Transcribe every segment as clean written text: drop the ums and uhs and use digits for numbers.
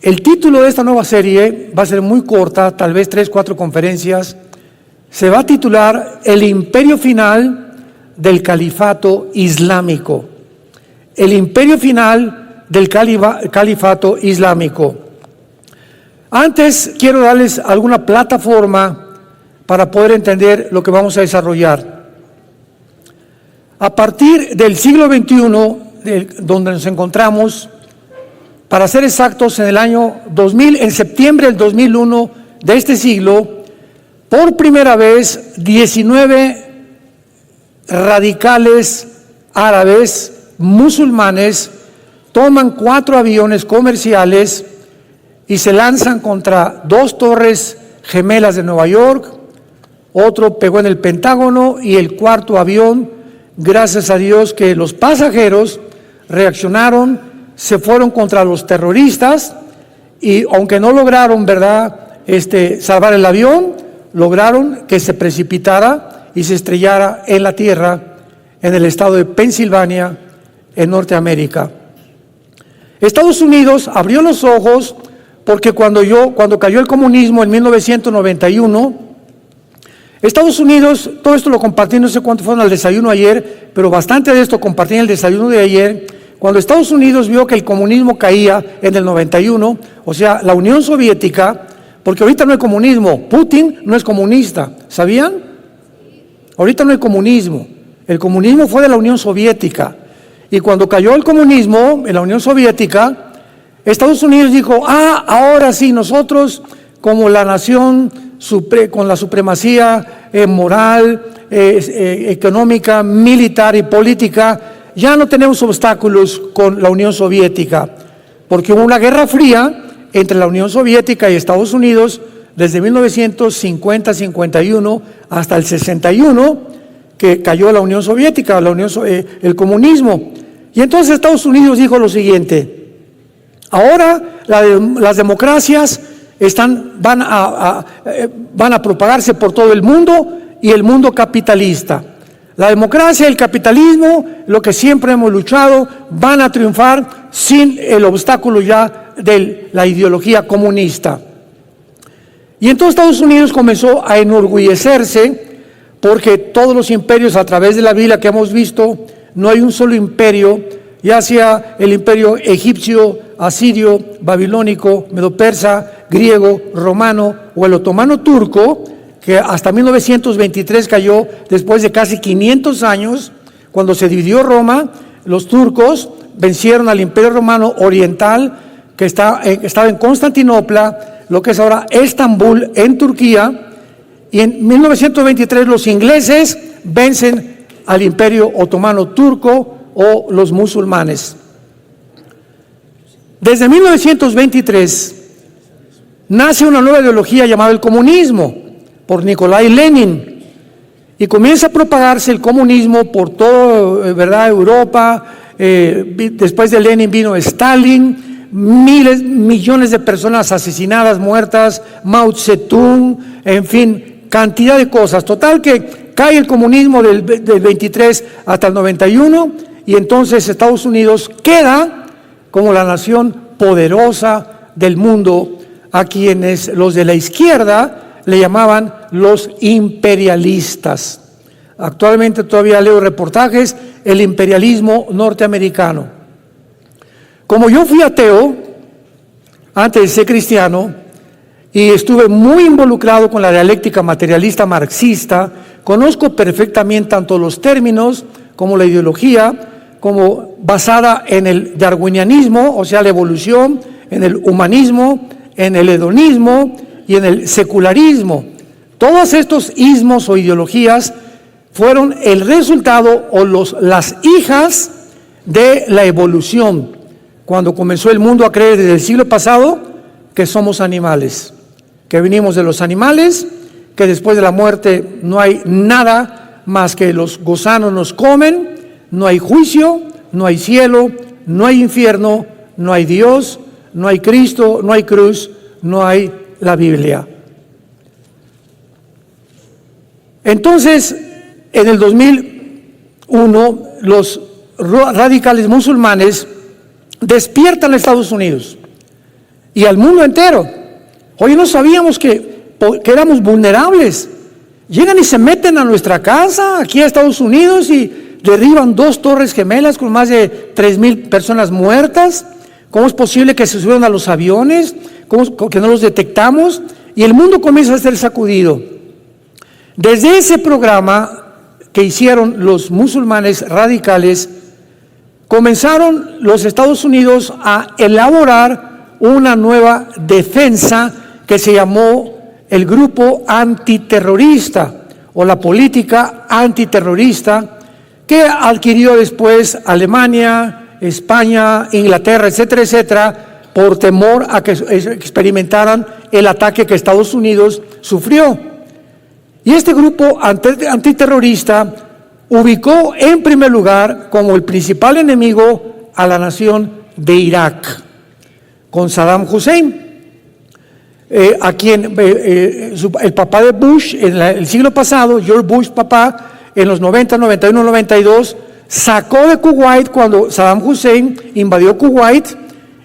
El título de esta nueva serie va a ser muy corta, tal vez 3, 4 conferencias. Se va a titular El imperio final del califato islámico. El imperio final del califato islámico. Antes quiero darles alguna plataforma para poder entender lo que vamos a desarrollar. A partir del siglo XXI, donde nos encontramos, para ser exactos, en el año 2000, en septiembre del 2001 de este siglo, por primera vez 19 radicales árabes musulmanes toman 4 aviones comerciales y se lanzan contra 2 torres gemelas de Nueva York. Otro pegó en el Pentágono y el 4º avión, gracias a Dios que los pasajeros reaccionaron, se fueron contra los terroristas y aunque no lograron, salvar el avión, lograron que se precipitara y se estrellara en la tierra en el estado de Pensilvania, en Norteamérica. Estados Unidos abrió los ojos porque cuando cayó el comunismo en 1991, Estados Unidos, todo esto lo compartí, no sé cuánto fueron al desayuno ayer, pero bastante de esto compartí en el desayuno de ayer. Cuando Estados Unidos vio que el comunismo caía en el 91, o sea, la Unión Soviética, porque ahorita no hay comunismo, Putin no es comunista, ¿sabían? Ahorita no hay comunismo, el comunismo fue de la Unión Soviética, y cuando cayó el comunismo en la Unión Soviética, Estados Unidos dijo, ahora sí, nosotros como la nación con la supremacía moral, económica, militar y política, ya no tenemos obstáculos con la Unión Soviética, porque hubo una guerra fría entre la Unión Soviética y Estados Unidos desde 1950-51 hasta el 61, que cayó la Unión Soviética, el comunismo. Y entonces Estados Unidos dijo lo siguiente: ahora las democracias van a propagarse por todo el mundo y el mundo capitalista. La democracia y el capitalismo, lo que siempre hemos luchado, van a triunfar sin el obstáculo ya de la ideología comunista. Y entonces Estados Unidos comenzó a enorgullecerse porque todos los imperios a través de la Biblia que hemos visto, no hay un solo imperio, ya sea el imperio egipcio, asirio, babilónico, medo-persa, griego, romano o el otomano turco, que hasta 1923 cayó después de casi 500 años, cuando se dividió Roma. Los turcos vencieron al Imperio Romano Oriental, que estaba en Constantinopla, lo que es ahora Estambul, en Turquía, y en 1923 los ingleses vencen al Imperio Otomano Turco o los musulmanes. Desde 1923 nace una nueva ideología llamada el comunismo, por Nikolai Lenin, y comienza a propagarse el comunismo por toda Europa. Después de Lenin vino Stalin, millones de personas asesinadas, muertas, Mao Zedong, en fin, cantidad de cosas. Total que cae el comunismo del 23 hasta el 91 y entonces Estados Unidos queda como la nación poderosa del mundo, a quienes los de la izquierda le llamaban los imperialistas. Actualmente todavía leo reportajes, el imperialismo norteamericano. Como yo fui ateo antes de ser cristiano y estuve muy involucrado con la dialéctica materialista marxista, conozco perfectamente tanto los términos como la ideología, como basada en el darwinianismo, o sea, la evolución, en el humanismo, en el hedonismo y en el secularismo. Todos estos ismos o ideologías fueron el resultado o las hijas de la evolución, cuando comenzó el mundo a creer desde el siglo pasado que somos animales, que venimos de los animales, que después de la muerte no hay nada más que los gusanos nos comen, no hay juicio, no hay cielo, no hay infierno, no hay Dios, no hay Cristo, no hay cruz, no hay la Biblia. Entonces, en el 2001, los radicales musulmanes despiertan a Estados Unidos y al mundo entero. Hoy no sabíamos que éramos vulnerables. Llegan y se meten a nuestra casa, aquí a Estados Unidos, y derriban 2 torres gemelas con más de 3,000 personas muertas. ¿Cómo es posible que se subieron a los aviones? ¿Cómo que no los detectamos? Y el mundo comienza a ser sacudido. Desde ese programa que hicieron los musulmanes radicales, comenzaron los Estados Unidos a elaborar una nueva defensa que se llamó el Grupo Antiterrorista o la política antiterrorista, que adquirió después Alemania, España, Inglaterra, etcétera, etcétera, por temor a que experimentaran el ataque que Estados Unidos sufrió. Y este grupo antiterrorista ubicó en primer lugar como el principal enemigo a la nación de Irak, con Saddam Hussein, a quien el papá de Bush en el siglo pasado, George Bush papá, en los 90, 91, 92, sacó de Kuwait cuando Saddam Hussein invadió Kuwait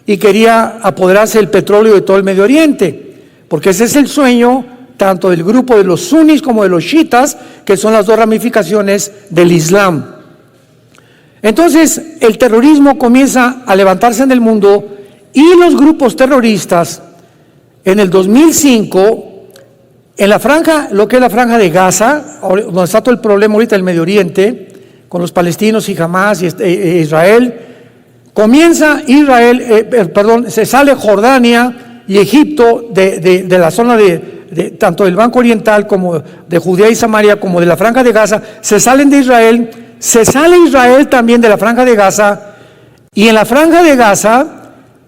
y quería apoderarse del petróleo de todo el Medio Oriente, porque ese es el sueño tanto del grupo de los sunnis como de los chiitas, que son las 2 ramificaciones del Islam. Entonces, el terrorismo comienza a levantarse en el mundo y los grupos terroristas, en el 2005, en la franja, lo que es la franja de Gaza, donde está todo el problema ahorita del Medio Oriente, con los palestinos y Hamas y Israel, se sale Jordania y Egipto de la zona tanto del Banco Oriental como de Judea y Samaria, como de la franja de Gaza, se salen de Israel, se sale Israel también de la franja de Gaza, y en la franja de Gaza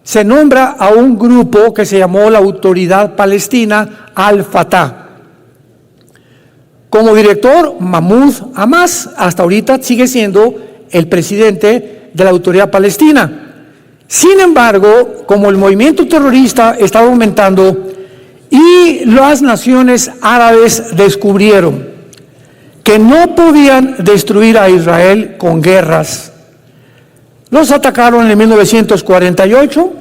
se nombra a un grupo que se llamó la Autoridad Palestina, Al-Fatah. Como director, Mahmoud Abbas, hasta ahorita sigue siendo el presidente de la Autoridad Palestina. Sin embargo, como el movimiento terrorista estaba aumentando y las naciones árabes descubrieron que no podían destruir a Israel con guerras, los atacaron en 1948,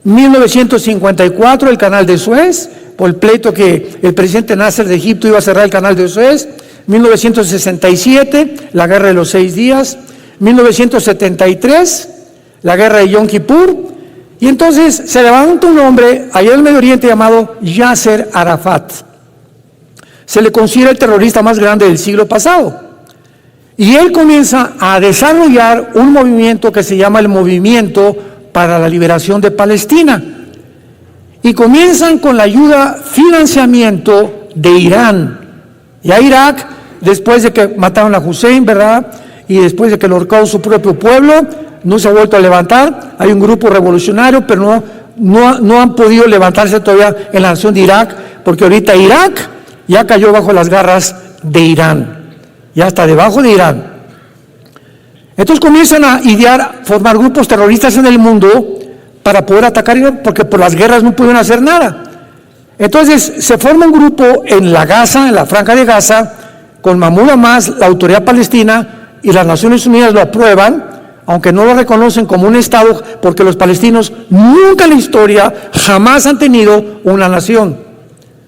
1954 el canal de Suez, por el pleito que el presidente Nasser de Egipto iba a cerrar el canal de Suez, 1967 la guerra de los 6 días, 1973 la guerra de Yom Kippur, y entonces se levanta un hombre allá en el Medio Oriente llamado Yasser Arafat. Se le considera el terrorista más grande del siglo pasado. Y él comienza a desarrollar un movimiento que se llama el Movimiento para la Liberación de Palestina. Y comienzan con la ayuda, financiamiento de Irán. Y a Irak, después de que mataron a Hussein, ¿verdad? Y después de que lo ahorcaron su propio pueblo, no se ha vuelto a levantar. Hay un grupo revolucionario, pero no han podido levantarse todavía en la nación de Irak, porque ahorita Irak ya cayó bajo las garras de Irán. Ya está debajo de Irán. Entonces comienzan a idear, formar grupos terroristas en el mundo para poder atacar Irán, porque por las guerras no pudieron hacer nada. Entonces se forma un grupo en la Gaza, en la franja de Gaza, con Mahmoud Abbas, la Autoridad Palestina, y las Naciones Unidas lo aprueban, aunque no lo reconocen como un Estado, porque los palestinos nunca en la historia jamás han tenido una nación.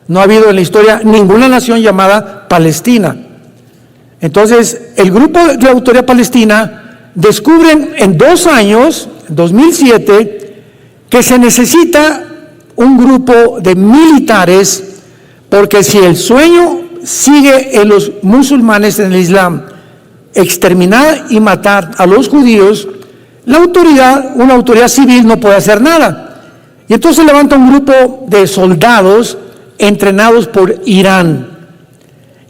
No ha habido en la historia ninguna nación llamada Palestina. Entonces, el grupo de la Autoridad Palestina descubren en 2 años, 2007, que se necesita un grupo de militares, porque si el sueño sigue en los musulmanes, en el Islam, exterminar y matar a los judíos, la autoridad, una autoridad civil, no puede hacer nada. Y entonces levanta un grupo de soldados entrenados por Irán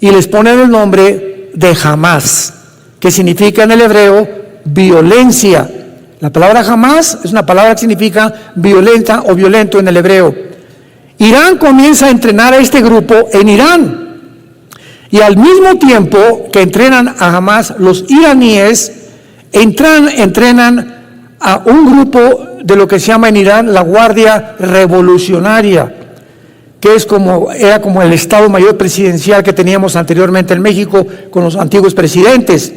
y les ponen el nombre de Hamas, que significa en el hebreo violencia. La palabra Hamas es una palabra que significa violenta o violento en el hebreo. Irán comienza a entrenar a este grupo en Irán, y al mismo tiempo que entrenan a Hamas, los iraníes entrenan a un grupo de lo que se llama en Irán la Guardia Revolucionaria, que era como el Estado Mayor Presidencial que teníamos anteriormente en México con los antiguos presidentes.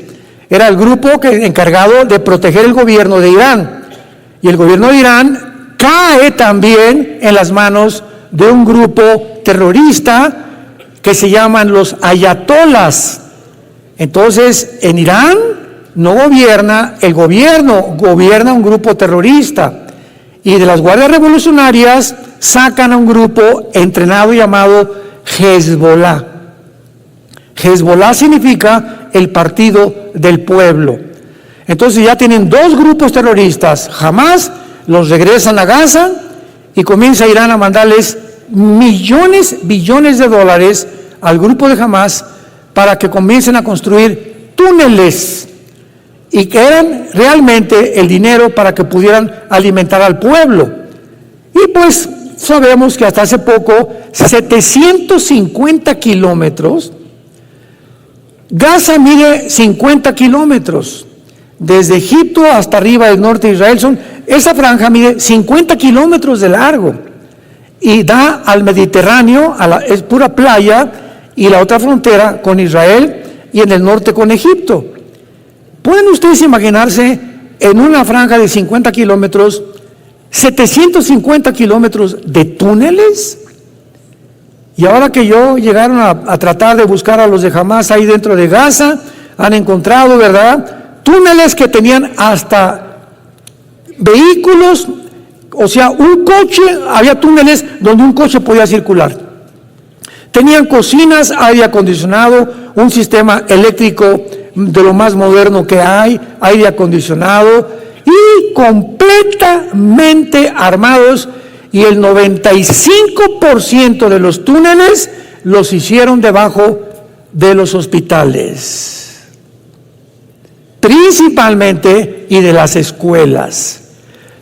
Era el grupo encargado de proteger el gobierno de Irán. Y el gobierno de Irán cae también en las manos de un grupo terrorista que se llaman los ayatolas. Entonces, en Irán no gobierna el gobierno, gobierna un grupo terrorista. Y de las guardias revolucionarias sacan a un grupo entrenado llamado Hezbollah. Hezbollah significa el partido del pueblo. Entonces ya tienen dos grupos terroristas. Jamás los regresan a Gaza y comienza Irán a mandarles millones, billones de dólares al grupo de Hamas para que comiencen a construir túneles y que eran realmente el dinero para que pudieran alimentar al pueblo. Y pues sabemos que hasta hace poco 750 kilómetros, Gaza mide 50 kilómetros, desde Egipto hasta arriba del norte de Israel, esa franja mide 50 kilómetros de largo y da al Mediterráneo, es pura playa, y la otra frontera con Israel y en el norte con Egipto. ¿Pueden ustedes imaginarse en una franja de 50 kilómetros, 750 kilómetros de túneles? Y ahora que llegaron a tratar de buscar a los de Hamas ahí dentro de Gaza, han encontrado, ¿verdad?, túneles que tenían hasta vehículos, o sea, un coche, había túneles donde un coche podía circular. Tenían cocinas, aire acondicionado, un sistema eléctrico de lo más moderno que hay, aire acondicionado, y completamente armados, y el 95% de los túneles los hicieron debajo de los hospitales, principalmente, y de las escuelas,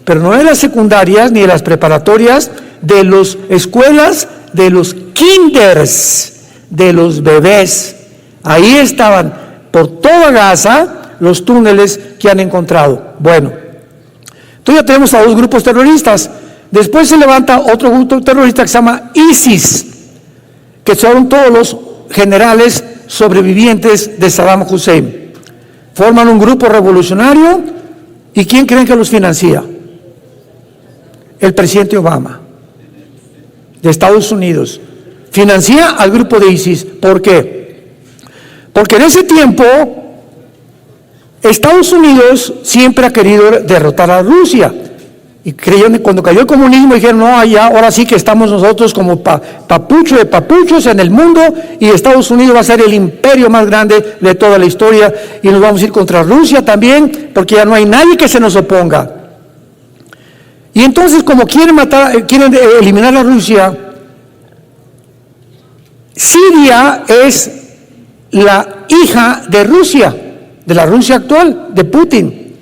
pero no de las secundarias ni de las preparatorias, de las escuelas, de los kinders, de los bebés. Ahí estaban por toda Gaza los túneles que han encontrado. Bueno, entonces ya tenemos a dos grupos terroristas. Después se levanta otro grupo terrorista que se llama ISIS, que son todos los generales sobrevivientes de Saddam Hussein. Forman un grupo revolucionario, ¿y quién creen que los financia? El presidente Obama, de Estados Unidos. Financia al grupo de ISIS. ¿Por qué? Porque en ese tiempo Estados Unidos siempre ha querido derrotar a Rusia. Y creyeron que cuando cayó el comunismo dijeron, no, ahora sí que estamos nosotros como papucho de papuchos en el mundo, y Estados Unidos va a ser el imperio más grande de toda la historia, y nos vamos a ir contra Rusia también, porque ya no hay nadie que se nos oponga. Y entonces, como quieren eliminar a Rusia, Siria es la hija de Rusia, de la Rusia actual, de Putin,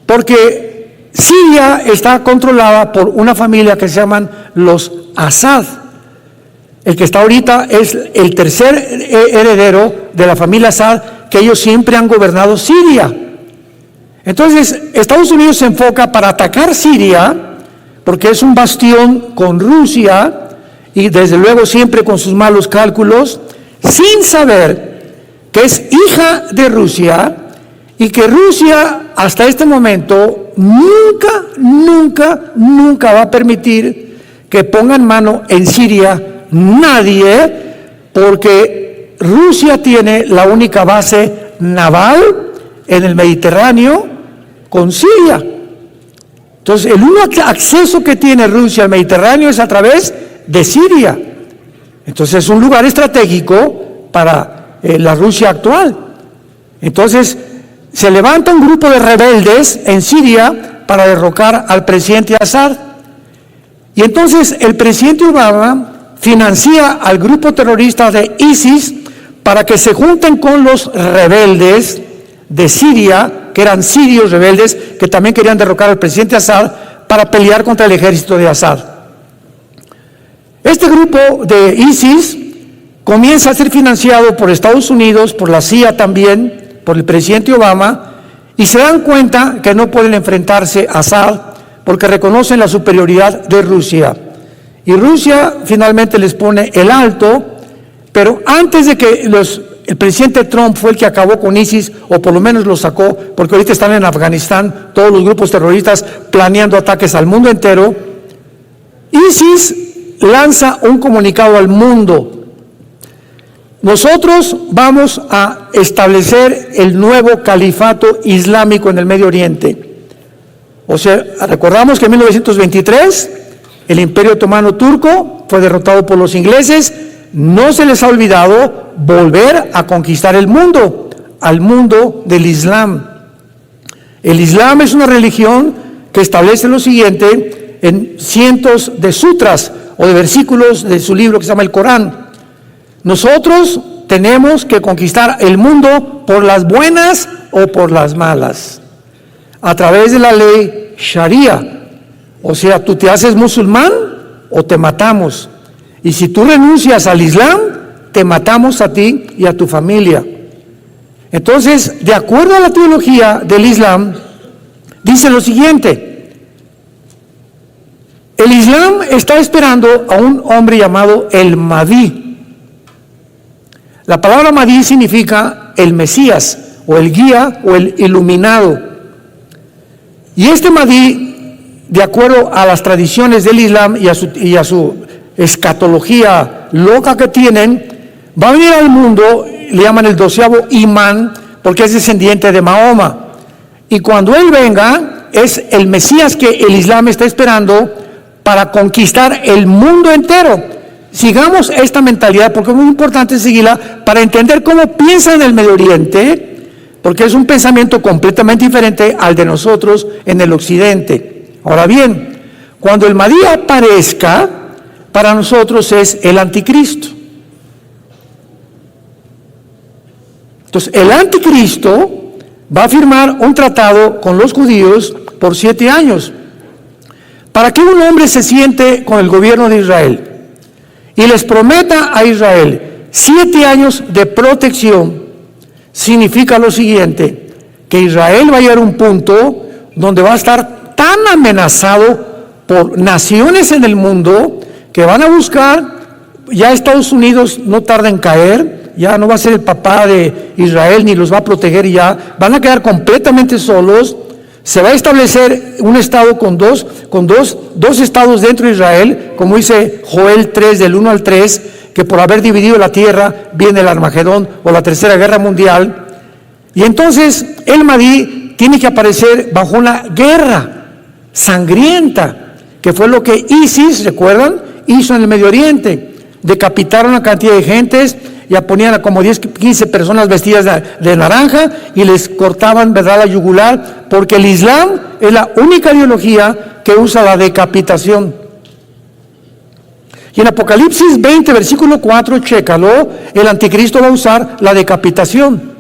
porque Siria está controlada por una familia que se llaman los Assad. El que está ahorita es el tercer heredero de la familia Assad, que ellos siempre han gobernado Siria. Entonces, Estados Unidos se enfoca para atacar Siria, porque es un bastión con Rusia, y desde luego siempre con sus malos cálculos, sin saber que es hija de Rusia, y que Rusia hasta este momento nunca va a permitir que pongan mano en Siria nadie, porque Rusia tiene la única base naval en el Mediterráneo con Siria. Entonces, el único acceso que tiene Rusia al Mediterráneo es a través de Siria. Entonces, es un lugar estratégico para la Rusia actual. Entonces, se levanta un grupo de rebeldes en Siria para derrocar al presidente Assad. Y entonces el presidente Obama financia al grupo terrorista de ISIS para que se junten con los rebeldes de Siria, que eran sirios rebeldes, que también querían derrocar al presidente Assad para pelear contra el ejército de Assad. Este grupo de ISIS comienza a ser financiado por Estados Unidos, por la CIA también, por el presidente Obama, y se dan cuenta que no pueden enfrentarse a Assad porque reconocen la superioridad de Rusia. Y Rusia finalmente les pone el alto, pero antes de que el presidente Trump fue el que acabó con ISIS, o por lo menos lo sacó, porque ahorita están en Afganistán todos los grupos terroristas planeando ataques al mundo entero. ISIS lanza un comunicado al mundo: nosotros vamos a establecer el nuevo califato islámico en el Medio Oriente. O sea, recordamos que en 1923 el Imperio Otomano Turco fue derrotado por los ingleses. No se les ha olvidado volver a conquistar el mundo, al mundo del Islam. El Islam es una religión que establece lo siguiente en cientos de sutras o de versículos de su libro que se llama el Corán. Nosotros tenemos que conquistar el mundo por las buenas o por las malas, a través de la ley Sharia. O sea, tú te haces musulmán o te matamos. Y si tú renuncias al Islam, te matamos a ti y a tu familia. Entonces, de acuerdo a la teología del Islam, dice lo siguiente: el Islam está esperando a un hombre llamado el Mahdi. La palabra Mahdi significa el Mesías, o el guía, o el iluminado. Y este Mahdi, de acuerdo a las tradiciones del Islam y a su escatología loca que tienen, va a venir al mundo, le llaman el 12º imán, porque es descendiente de Mahoma. Y cuando él venga, es el Mesías que el Islam está esperando para conquistar el mundo entero. Sigamos esta mentalidad, porque es muy importante seguirla para entender cómo piensa en el Medio Oriente, porque es un pensamiento completamente diferente al de nosotros en el Occidente. Ahora bien, cuando el Mahdi aparezca, para nosotros es el anticristo. Entonces, el anticristo va a firmar un tratado con los judíos por 7 años, para que un hombre se siente con el gobierno de Israel y les prometa a Israel 7 años de protección. Significa lo siguiente: que Israel va a llegar a un punto donde va a estar tan amenazado por naciones en el mundo que van a buscar, ya Estados Unidos no tarda en caer, ya no va a ser el papá de Israel ni los va a proteger, y ya van a quedar completamente solos. Se va a establecer un estado con dos estados dentro de Israel, como dice Joel 3 del 1 al 3, que por haber dividido la tierra viene el Armagedón o la Tercera Guerra Mundial. Y entonces el Mahdi tiene que aparecer bajo una guerra sangrienta, que fue lo que ISIS, ¿recuerdan?, hizo en el Medio Oriente. Decapitaron a cantidad de gentes, ya ponían a como 10, 15 personas vestidas de naranja y les cortaban, ¿verdad?, la yugular, porque el Islam es la única ideología que usa la decapitación. Y en Apocalipsis 20, versículo 4, chécalo, el anticristo va a usar la decapitación.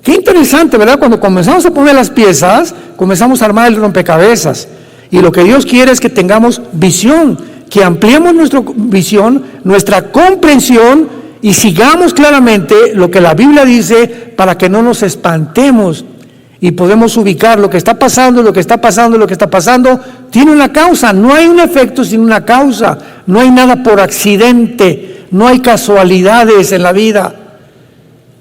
Qué interesante, ¿verdad? Cuando comenzamos a poner las piezas, comenzamos a armar el rompecabezas. Y lo que Dios quiere es que tengamos visión, que ampliemos nuestra visión, nuestra comprensión, y sigamos claramente lo que la Biblia dice para que no nos espantemos y podemos ubicar lo que está pasando, lo que está pasando, lo que está pasando. Tiene una causa, no hay un efecto sin una causa, no hay nada por accidente, no hay casualidades en la vida.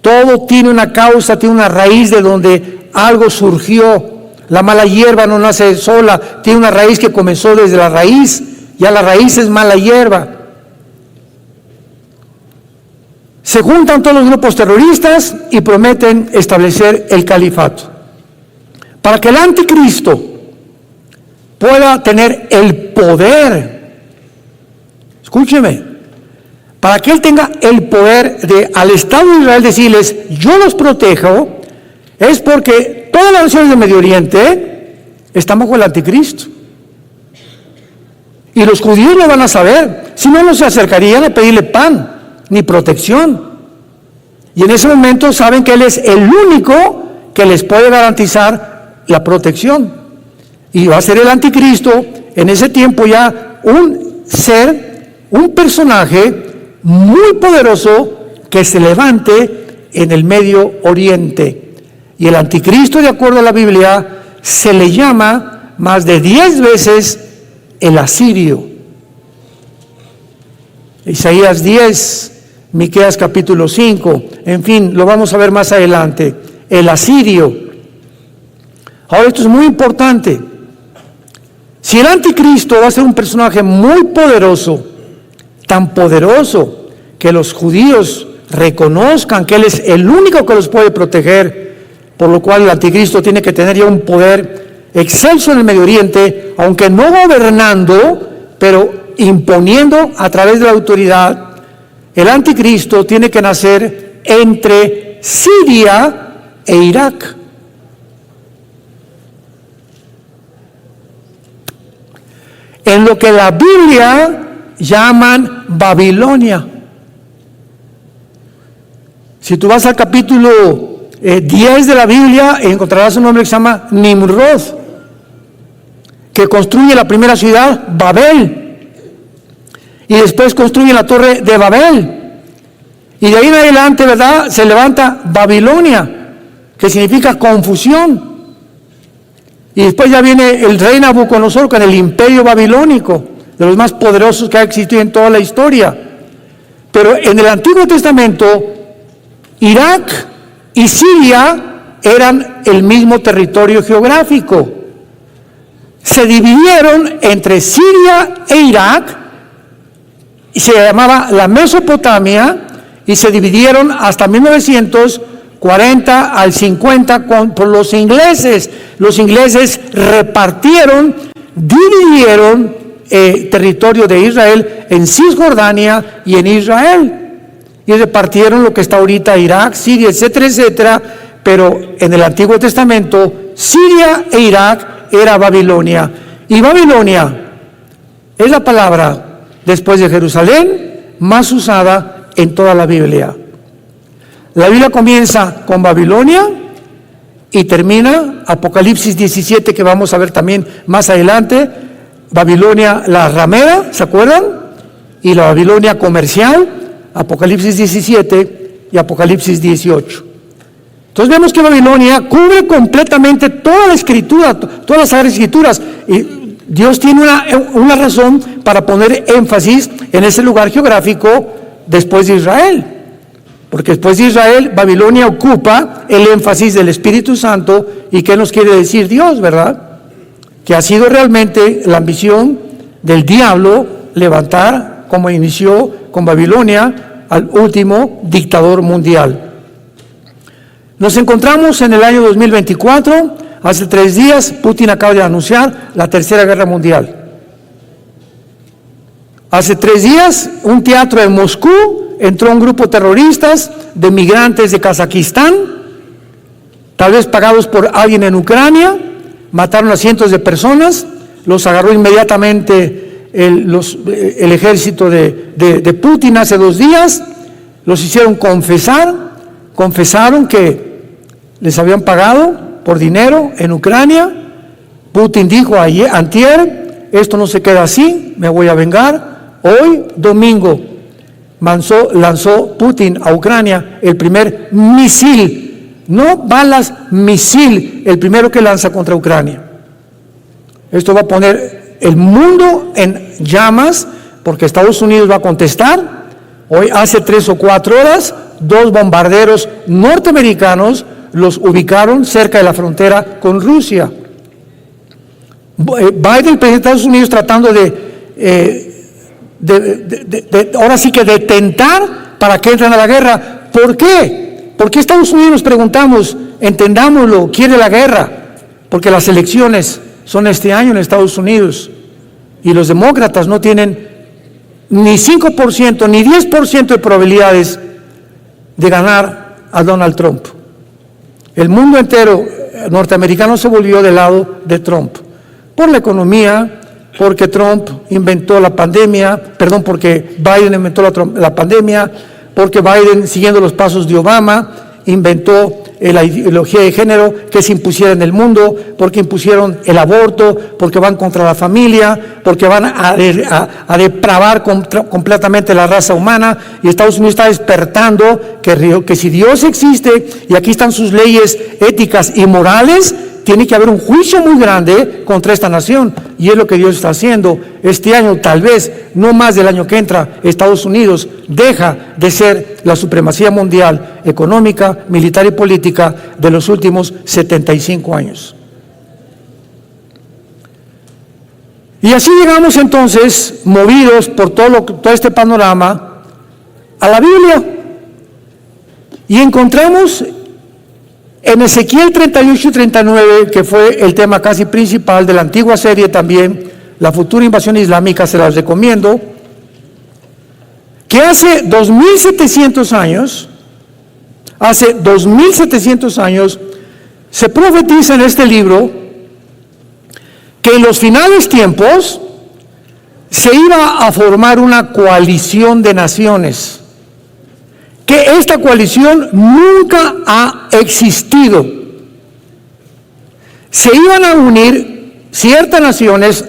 Todo tiene una causa, tiene una raíz de donde algo surgió. La mala hierba no nace sola, tiene una raíz que comenzó desde la raíz, ya la raíz es mala hierba. Se juntan todos los grupos terroristas y prometen establecer el califato. Para que el anticristo pueda tener el poder, escúcheme, para que él tenga el poder de al Estado de Israel decirles, yo los protejo, es porque todas las naciones del Medio Oriente están bajo el anticristo. Y los judíos lo van a saber, si no, no se acercarían a pedirle pan ni protección. Y en ese momento saben que él es el único que les puede garantizar la protección. Y va a ser el anticristo en ese tiempo ya un ser, un personaje muy poderoso que se levante en el Medio Oriente. Y el anticristo, de acuerdo a la Biblia, se le llama más de 10 veces el asirio. Isaías 10, Miqueas capítulo 5, en fin, lo vamos a ver más adelante. El asirio. Ahora, esto es muy importante. Si el anticristo va a ser un personaje muy poderoso, tan poderoso que los judíos reconozcan que Él es el único que los puede proteger, por lo cual el anticristo tiene que tener ya un poder excelso en el Medio Oriente, aunque no gobernando, pero imponiendo a través de la autoridad. El anticristo tiene que nacer entre Siria e Irak. En lo que la Biblia llaman Babilonia. Si tú vas al capítulo 10 de la Biblia, encontrarás un nombre que se llama Nimrod, que construye la primera ciudad, Babel, y después construye la torre de Babel, y de ahí en adelante, ¿verdad?, se levanta Babilonia, que significa confusión, y después ya viene el rey Nabucodonosor con el imperio babilónico, de los más poderosos que ha existido en toda la historia. Pero en el Antiguo Testamento, Irak y Siria eran el mismo territorio geográfico. Se dividieron entre Siria e Irak, y se llamaba la Mesopotamia, y se dividieron hasta 1940 al 50 por los ingleses. Los ingleses repartieron, dividieron territorio de Israel en Cisjordania y en Israel. Y repartieron lo que está ahorita Irak, Siria, etcétera, etcétera. Pero en el Antiguo Testamento, Siria e Irak era Babilonia. Y Babilonia es la palabra, después de Jerusalén, más usada en toda la Biblia. La Biblia comienza con Babilonia y termina, Apocalipsis 17, que vamos a ver también más adelante, Babilonia la ramera, ¿se acuerdan? Y la Babilonia comercial, Apocalipsis 17 y Apocalipsis 18. Entonces vemos que Babilonia cubre completamente toda la escritura, todas las Sagradas Escrituras, y Dios tiene una razón para poner énfasis en ese lugar geográfico después de Israel, porque después de Israel, Babilonia ocupa el énfasis del Espíritu Santo. ¿Y qué nos quiere decir Dios, verdad? Que ha sido realmente la ambición del diablo levantar, como inició con Babilonia, al último dictador mundial. Nos encontramos en el año 2024, hace 3 días, Putin acaba de anunciar la Tercera Guerra Mundial. Hace 3 días, un teatro en Moscú, entró un grupo de terroristas, de migrantes de Kazajistán, tal vez pagados por alguien en Ucrania, mataron a cientos de personas, los agarró inmediatamente el ejército de Putin hace 2 días, los hicieron confesaron que les habían pagado por dinero en Ucrania. Putin dijo antier, esto no se queda así, me voy a vengar. Hoy, domingo, lanzó Putin a Ucrania el primer misil, no balas, misil, el primero que lanza contra Ucrania. Esto va a poner el mundo en llamas, porque Estados Unidos va a contestar. Hoy, hace 3 o 4 horas, 2 bombarderos norteamericanos los ubicaron cerca de la frontera con Rusia. Biden, el presidente de Estados Unidos, tratando ahora sí que de tentar para que entren a la guerra. ¿Por qué? Porque Estados Unidos, nos preguntamos, entendámoslo, quiere la guerra, porque las elecciones son este año en Estados Unidos y los demócratas no tienen ni 5% ni 10% de probabilidades de ganar a Donald Trump. El mundo entero norteamericano se volvió del lado de Trump por la economía, porque Trump inventó la pandemia, porque Biden inventó la pandemia, porque Biden, siguiendo los pasos de Obama, inventó la ideología de género que se impusiera en el mundo, porque impusieron el aborto, porque van contra la familia, porque van a depravar completamente la raza humana, y Estados Unidos está despertando que si Dios existe, y aquí están sus leyes éticas y morales, tiene que haber un juicio muy grande contra esta nación, y es lo que Dios está haciendo. Este año, tal vez, no más del año que entra, Estados Unidos deja de ser la supremacía mundial económica, militar y política de los últimos 75 años. Y así llegamos entonces, movidos por todo este panorama, a la Biblia. Y encontramos en Ezequiel 38 y 39, que fue el tema casi principal de la antigua serie también, la futura invasión islámica, se las recomiendo, que hace 2700 años, se profetiza en este libro que en los finales tiempos se iba a formar una coalición de naciones, que esta coalición nunca ha existido. Se iban a unir ciertas naciones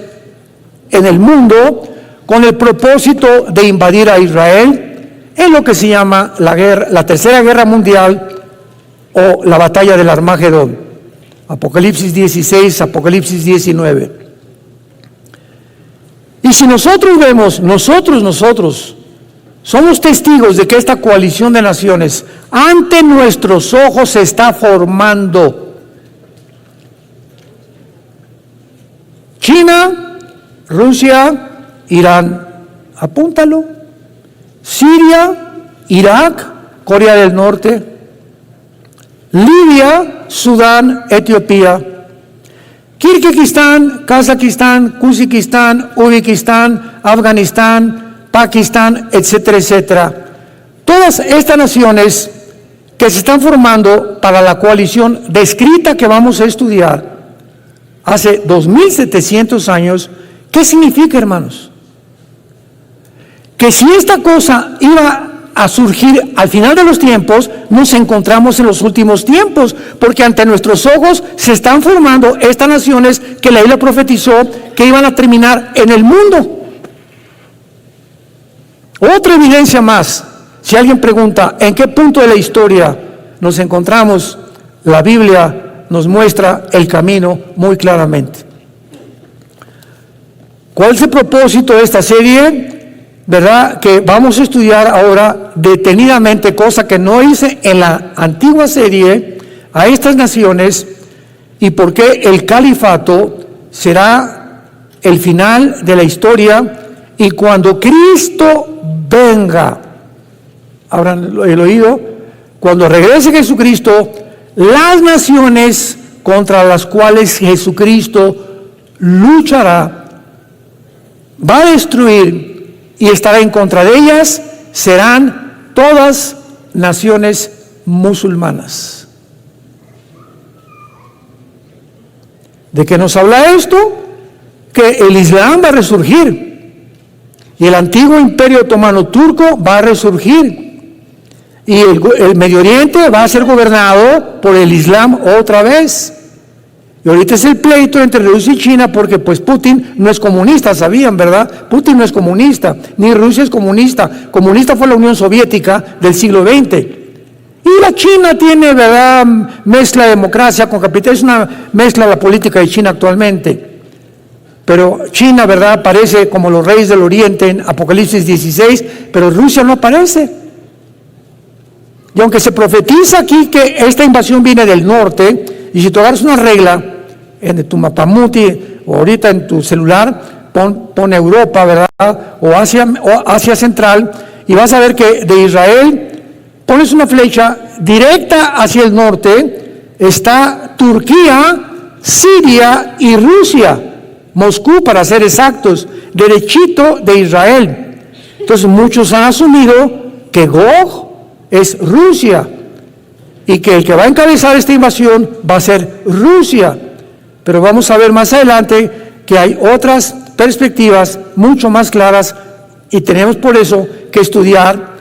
en el mundo con el propósito de invadir a Israel en lo que se llama la Tercera Guerra Mundial o la Batalla del Armagedón. Apocalipsis 16, Apocalipsis 19. Y si nosotros vemos, nosotros somos testigos de que esta coalición de naciones ante nuestros ojos se está formando. China, Rusia, Irán, apúntalo. Siria, Irak, Corea del Norte, Libia, Sudán, Etiopía, Kirguistán, Kazajistán, Kuzbekistán, Uzbekistán, Afganistán, Pakistán, etcétera, etcétera. Todas estas naciones que se están formando para la coalición descrita que vamos a estudiar hace 2700 años, ¿qué significa, hermanos? Que si esta cosa iba a surgir al final de los tiempos, nos encontramos en los últimos tiempos, porque ante nuestros ojos se están formando estas naciones que la Biblia profetizó que iban a terminar en el mundo. Otra evidencia más, si alguien pregunta ¿en qué punto de la historia nos encontramos? La Biblia nos muestra el camino muy claramente. ¿Cuál es el propósito de esta serie? ¿Verdad? Que vamos a estudiar ahora detenidamente, cosa que no hice en la antigua serie, a estas naciones y por qué el califato será el final de la historia y cuando Cristo venga, habrán el oído, cuando regrese Jesucristo, las naciones contra las cuales Jesucristo luchará, va a destruir y estará en contra de ellas, serán todas naciones musulmanas. ¿De qué nos habla esto? Que el Islam va a resurgir y el antiguo imperio otomano turco va a resurgir y el Medio Oriente va a ser gobernado por el Islam otra vez. Y ahorita es el pleito entre Rusia y China porque pues Putin no es comunista, sabían, ¿verdad? Putin no es comunista, ni Rusia es comunista. Comunista fue la Unión Soviética del siglo XX. Y la China tiene, ¿verdad?, mezcla de democracia con capitalismo, es una mezcla de la política de China actualmente. Pero China, ¿verdad?, aparece como los reyes del Oriente en Apocalipsis 16, pero Rusia no aparece. Y aunque se profetiza aquí que esta invasión viene del norte, y si tú agarras una regla en tu mapamuti o ahorita en tu celular, pon Europa, ¿verdad?, o Asia Central, y vas a ver que de Israel pones una flecha directa hacia el norte, está Turquía, Siria y Rusia, Moscú para ser exactos, derechito de Israel. Entonces muchos han asumido que Gog es Rusia y que el que va a encabezar esta invasión va a ser Rusia. Pero vamos a ver más adelante que hay otras perspectivas mucho más claras y tenemos por eso que estudiar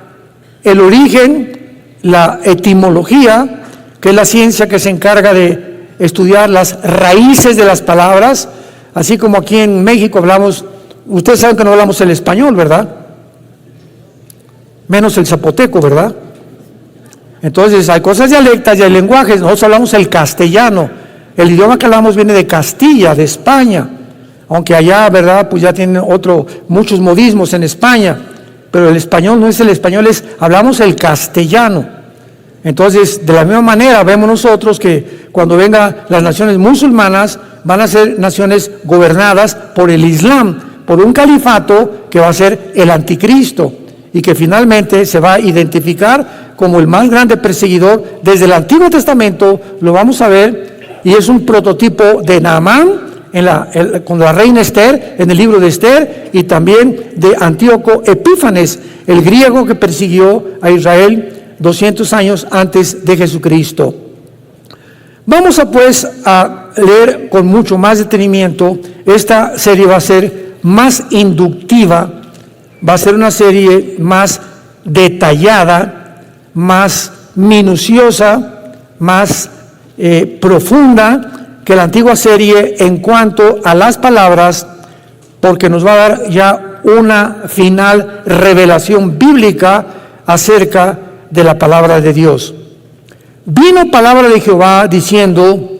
el origen, la etimología, que es la ciencia que se encarga de estudiar las raíces de las palabras, así como aquí en México hablamos, ustedes saben que no hablamos el español, ¿verdad? Menos el zapoteco, ¿verdad? Entonces hay cosas dialectas y hay lenguajes, nosotros hablamos el castellano, el idioma que hablamos viene de Castilla, de España, aunque allá, ¿verdad?, pues ya tienen muchos modismos en España, pero el español no es el español, hablamos el castellano. Entonces, de la misma manera vemos nosotros que cuando vengan las naciones musulmanas, van a ser naciones gobernadas por el Islam, por un califato que va a ser el anticristo y que finalmente se va a identificar como el más grande perseguidor. Desde el Antiguo Testamento lo vamos a ver, y es un prototipo de Naamán con la reina Esther, en el libro de Esther, y también de Antíoco Epífanes, el griego que persiguió a Israel 200 años antes de Jesucristo. Vamos a leer con mucho más detenimiento. Esta serie va a ser más inductiva, va a ser una serie más detallada, más minuciosa, más profunda que la antigua serie en cuanto a las palabras, porque nos va a dar ya una final revelación bíblica acerca de la palabra de Dios. Vino palabra de Jehová diciendo: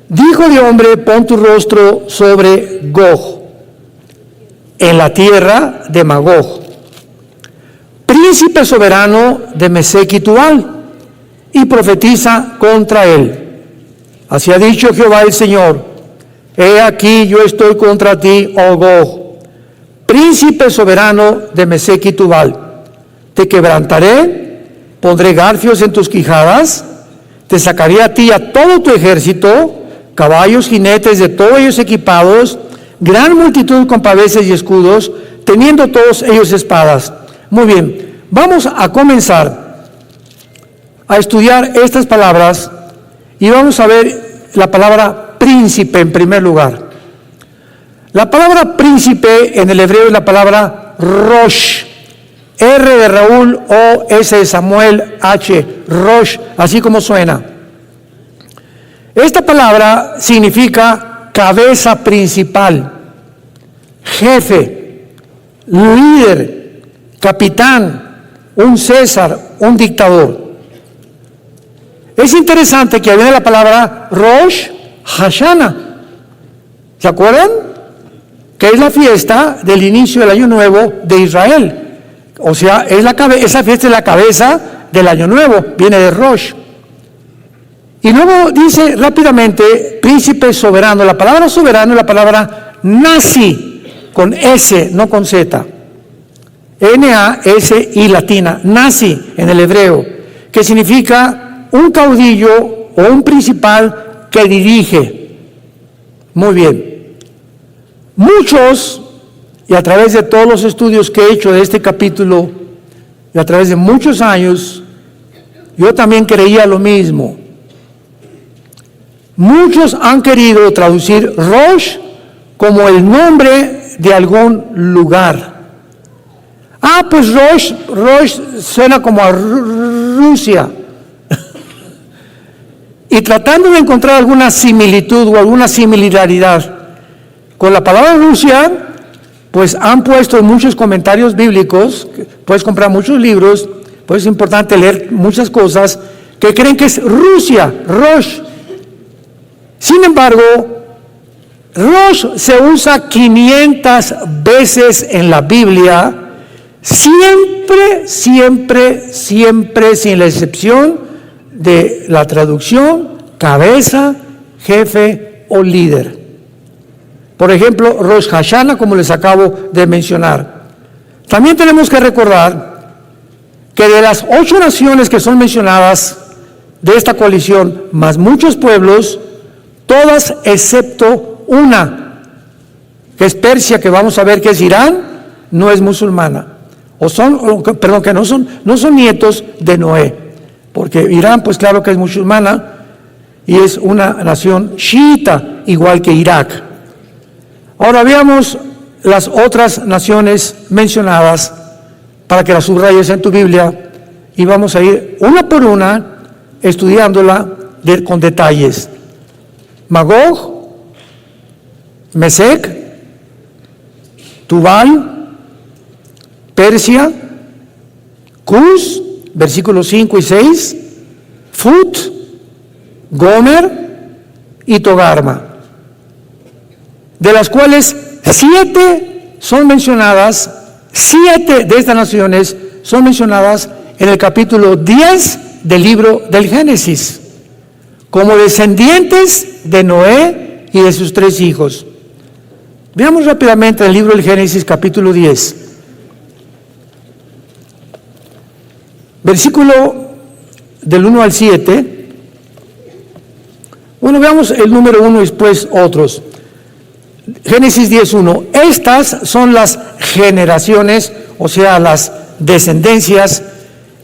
Dijo de hombre, pon tu rostro sobre Gog, en la tierra de Magog, príncipe soberano de Mesec y Tubal, y profetiza contra él. Así ha dicho Jehová el Señor: He aquí yo estoy contra ti, oh Gog, príncipe soberano de Mesec y Tubal. Te quebrantaré, pondré garfios en tus quijadas, te sacaré a ti a todo tu ejército, caballos, jinetes, de todos ellos equipados, gran multitud con paveses y escudos, teniendo todos ellos espadas. Muy bien, vamos a comenzar a estudiar estas palabras y vamos a ver la palabra príncipe en primer lugar. La palabra príncipe en el hebreo es la palabra Rosh, R de Raúl, O, S de Samuel, H, Rosh, así como suena. Esta palabra significa cabeza principal, jefe, líder, capitán, un César, un dictador. Es interesante que viene la palabra Rosh Hashanah. ¿Se acuerdan? Que es la fiesta del inicio del año nuevo de Israel. O sea, esa fiesta es la cabeza del año nuevo, viene de Rosh. Y luego dice rápidamente, príncipe soberano. La palabra soberano es la palabra Nasi, con S, no con Z. N-A-S-I latina, Nasi en el hebreo, que significa un caudillo o un principal que dirige. Muy bien. Muchos, y a través de todos los estudios que he hecho de este capítulo, y a través de muchos años, yo también creía lo mismo. Muchos han querido traducir Rosh como el nombre de algún lugar. Pues Rosh suena como a Rusia. Y tratando de encontrar alguna similitud o alguna similaridad con la palabra Rusia, pues han puesto en muchos comentarios bíblicos, puedes comprar muchos libros, pues es importante leer muchas cosas, que creen que es Rusia, Rosh. Sin embargo, Rosh se usa 500 veces en la Biblia, siempre, sin la excepción de la traducción, cabeza, jefe o líder. Por ejemplo, Rosh Hashanah, como les acabo de mencionar. También tenemos que recordar que de las 8 naciones que son mencionadas de esta coalición, más muchos pueblos, todas excepto una, que es Persia, que vamos a ver que es Irán, no es musulmana. Que no son nietos de Noé, porque Irán, pues claro que es musulmana y es una nación chiita, igual que Irak. Ahora veamos las otras naciones mencionadas para que las subrayes en tu Biblia y vamos a ir una por una estudiándola con detalles. Magog, Mesec, Tubal, Persia, Cus, versículos 5 y 6, Fut, Gomer y Togarma, de las cuales 7 son mencionadas, 7 de estas naciones son mencionadas en el capítulo 10 del libro del Génesis, como descendientes de Noé y de sus 3 hijos. Veamos rápidamente el libro del Génesis, capítulo 10. Versículo del 1 al 7. Bueno, veamos el número 1 y después otros. Génesis 10:1. Estas son las generaciones, o sea, las descendencias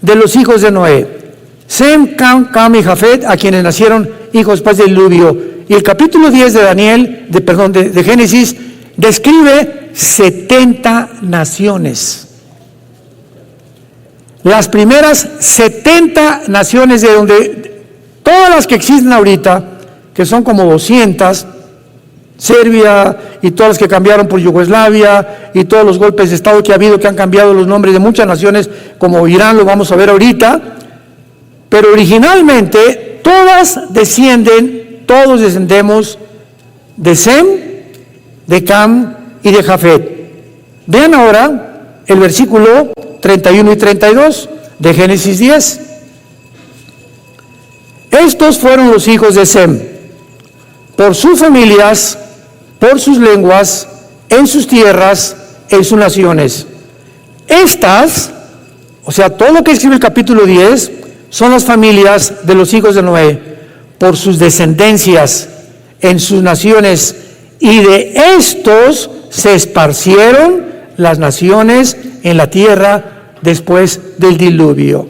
de los hijos de Noé. Sem, Cam y Jafet, a quienes nacieron hijos después del diluvio. Y el capítulo 10 de Génesis describe 70 naciones. Las primeras 70 naciones, de donde todas las que existen ahorita, que son como 200, Serbia y todas las que cambiaron por Yugoslavia y todos los golpes de Estado que ha habido que han cambiado los nombres de muchas naciones, como Irán, lo vamos a ver ahorita, pero originalmente todos descendemos de Sem, de Cam y de Jafet. Vean ahora el versículo 31 y 32 de Génesis 10. Estos fueron los hijos de Sem, por sus familias, por sus lenguas, en sus tierras, en sus naciones. Estas, o sea, todo lo que escribe el capítulo 10, son las familias de los hijos de Noé, por sus descendencias, en sus naciones, y de estos se esparcieron las naciones en la tierra después del diluvio.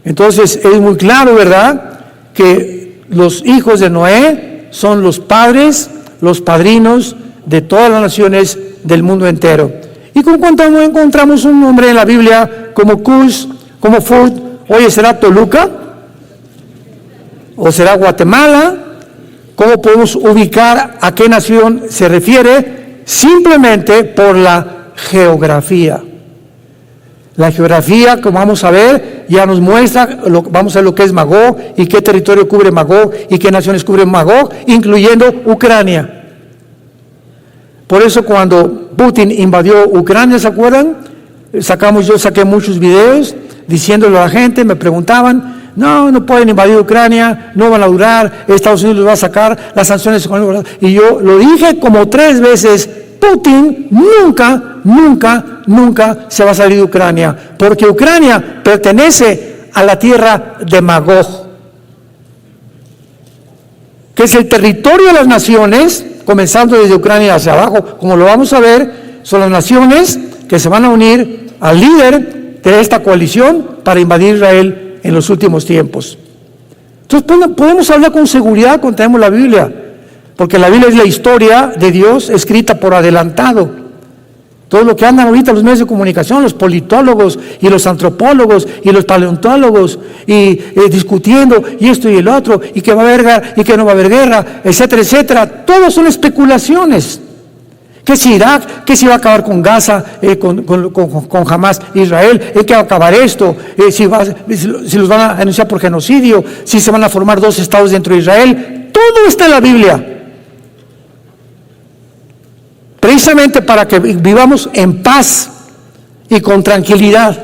Entonces es muy claro, ¿verdad?, que los hijos de Noé son los padres, los padrinos de todas las naciones del mundo entero. Y cuando encontramos un nombre en la Biblia como Cus, como Fud, oye, ¿será Toluca? ¿O será Guatemala? ¿Cómo podemos ubicar a qué nación se refiere? Simplemente por la geografía. La geografía, como vamos a ver, ya nos muestra, vamos a ver lo que es Magog y qué territorio cubre Magog y qué naciones cubre Magog, incluyendo Ucrania. Por eso cuando Putin invadió Ucrania, ¿se acuerdan? Yo saqué muchos videos diciéndole a la gente, me preguntaban, no pueden invadir Ucrania, no van a durar, Estados Unidos los va a sacar, las sanciones económicas. Y yo lo dije como 3 veces, Putin nunca se va a salir de Ucrania, porque Ucrania pertenece a la tierra de Magog, que es el territorio de las naciones, comenzando desde Ucrania hacia abajo, como lo vamos a ver, son las naciones que se van a unir al líder de esta coalición para invadir Israel en los últimos tiempos. Entonces podemos hablar con seguridad cuando tenemos la Biblia, porque la Biblia es la historia de Dios escrita por adelantado. Todo lo que andan ahorita los medios de comunicación, los politólogos y los antropólogos y los paleontólogos y discutiendo y esto y el otro, y que va a haber guerra y que no va a haber guerra, etcétera, etcétera, todos son especulaciones. Que si Irak, que si va a acabar con Gaza, con Hamas, Israel, que va a acabar esto, si los van a anunciar por genocidio, si se van a formar 2 estados dentro de Israel, todo está en la Biblia. Precisamente para que vivamos en paz y con tranquilidad.